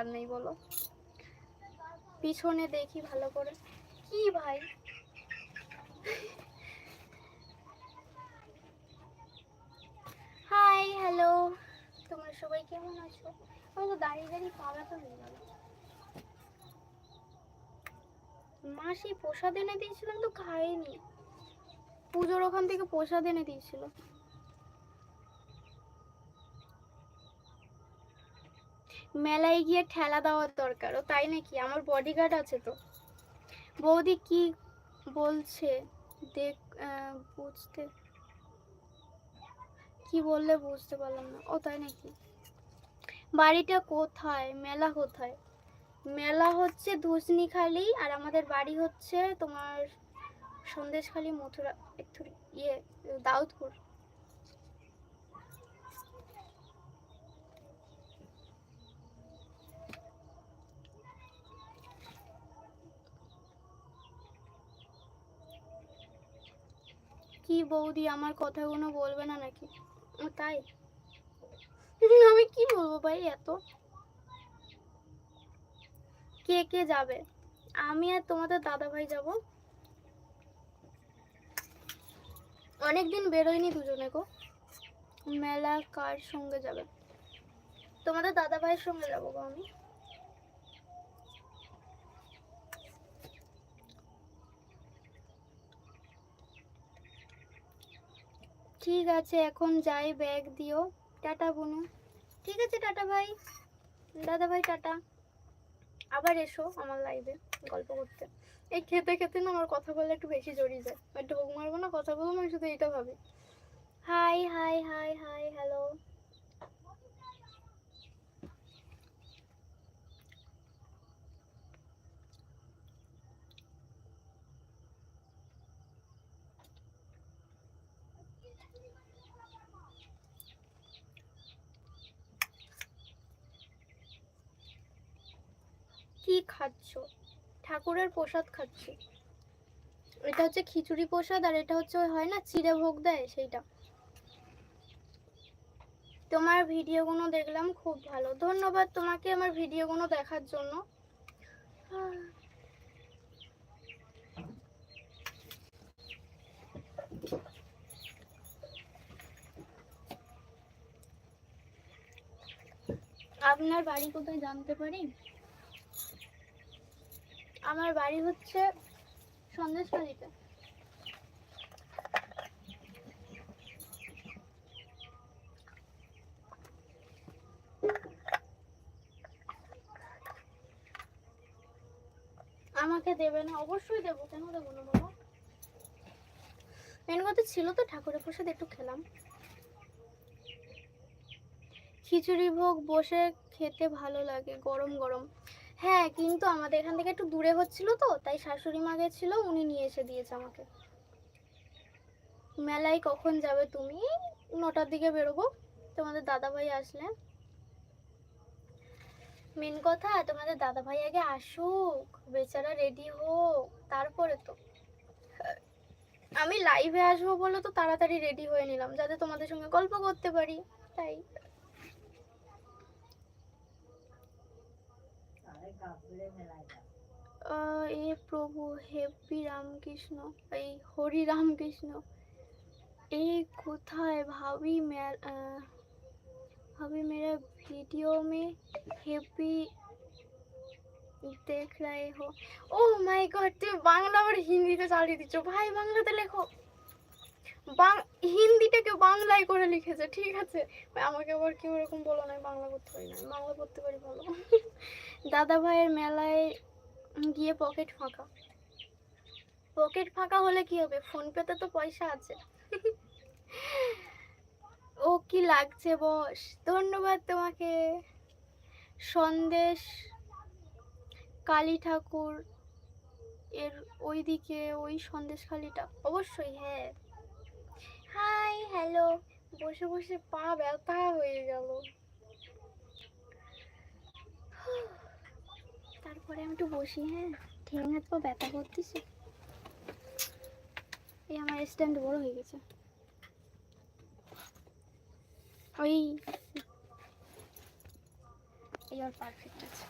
করার নেই বলো। পিছনে দেখি ভালো করে। কি ভাই, হাই হ্যালো, তোমরা সবাই কেমন আছো? আমি তো দাঁড়িয়ে দাঁড়িয়ে পা ব্যথা হয়ে গেল। মা সেই প্রসাদ এনে দিয়েছিলাম তো খাইনি, পুজোর ওখান থেকে প্রসাদ এনে দিয়েছিল। মেলায় গিয়ে ঠেলা দেওয়ার দরকার। ও তাই নাকি? আমার বডিগার্ড আছে তো। বৌদি কি বলছে দেখ, বুঝতে কি বললে বুঝতে পারলাম না। ও তাই নাকি? বাড়িটা কোথায়? মেলা কোথায়? মেলা হচ্ছে ধুসনিখালি, আর আমাদের বাড়ি হচ্ছে তোমার সন্দেশখালি, মথুরা, ইয়ে দাউদপুর। কি বৌদি আমার কথাগুলো বলবে না নাকি? ও তাই? আমি কি বলবো ভাই, এত কে কে যাবে? আমি আর তোমাদের দাদা ভাই যাব। অনেকদিন বেরোয়নি দুজনে গো। মেলা কার সঙ্গে যাবে? তোমাদের দাদা ভাইয়ের সঙ্গে যাবো গো আমি। ঠিক আছে এখন যাই, ব্যাগ দিও। টাটা বুনু। ঠিক আছে টাটা ভাই, দাদা ভাই টাটা। আবার এসো আমার লাইভে গল্প করতে। এই খেতে খেতে না আমার কথা বললে একটু বেশি জড়িয়ে যায়, একটু ঢোক মারবো না, কথা বলবো না, শুধু এইটা ভাবি। High high high hi hello. কি খাচ্ছ? ঠাকুরের প্রসাদ খাচ্ছি। এটা হচ্ছে খিচুড়ি প্রসাদ, আর এটা হচ্ছে হয় না চিড়ে ভোগ দেয় সেইটা। তোমার ভিডিওগুলো দেখলাম, খুব ভালো। ধন্যবাদ তোমাকে আমার ভিডিওগুলো দেখার জন্য। আপনার বাড়ি কোথায় জানতে পারি? আমার বাড়ি হচ্ছে সন্দেশখালিতে। আমাকে দেবে না? অবশ্যই দেবো, কেন দেবো না বলো। মেন কথা ছিল তো ঠাকুরের প্রসাদ একটু খেলাম। খিচুড়ি ভোগ বসে খেতে ভালো লাগে গরম গরম। হ্যাঁ কিন্তু আমাদের এখান থেকে একটু দূরে হচ্ছিল তো, তাই শাশুড়ি মা গেছিল, উনি নিয়ে এসে দিয়েছে আমাকে। মেলায় কখন যাবে তুমি? 9টার দিকে বেরোবো, তোমাদের দাদা ভাই আসলে। মেন কথা তোমাদের দাদা ভাই আগে আসুক, বেচারা রেডি হোক, তারপরে তো। আমি লাইভে আসবো বলে তো তাড়াতাড়ি রেডি হয়ে নিলাম, যাতে তোমাদের সঙ্গে গল্প করতে পারি, তাই। এ প্রভু হেপি রামকৃষ্ণ, এই হরি রামকৃষ্ণ। এই কোথায় ভাবি भाभी मेरा वीडियो में हैप्पी देख रहे हो? ও মাই গড, তুমি বাংলা আর হিন্দিতে চালিয়ে দিচ্ছ ভাই, বাংলাতে লেখো। হিন্দিটাকে বাংলায় করে লিখেছে, ঠিক আছে। আমাকে আবার কেউ এরকম বলো না, বাংলা করতে পারি না, বাংলা করতে পারি ভালো। দাদা ভাইয়ের মেলায় গিয়ে পকেট ফাঁকা। পকেট ফাঁকা হলে কি হবে, ফোন পেতে তো পয়সা আছে। ও কি লাগছে বস, ধন্যবাদ তোমাকে। সন্দেশ কালী ঠাকুর এর ওইদিকে ওই সন্দেশখালিটা, অবশ্যই। হ্যাঁ হাই হ্যালো। বসে বসে পা ব্যথা হয়ে গেল। তারপরে আমি একটু বসি, হ্যাঁ ঠেং হাত পা ব্যথা করতেছে। এই আমার স্ট্যান্ড বড় হয়ে গেছে, ওই এই আর পারফেক্ট আছে।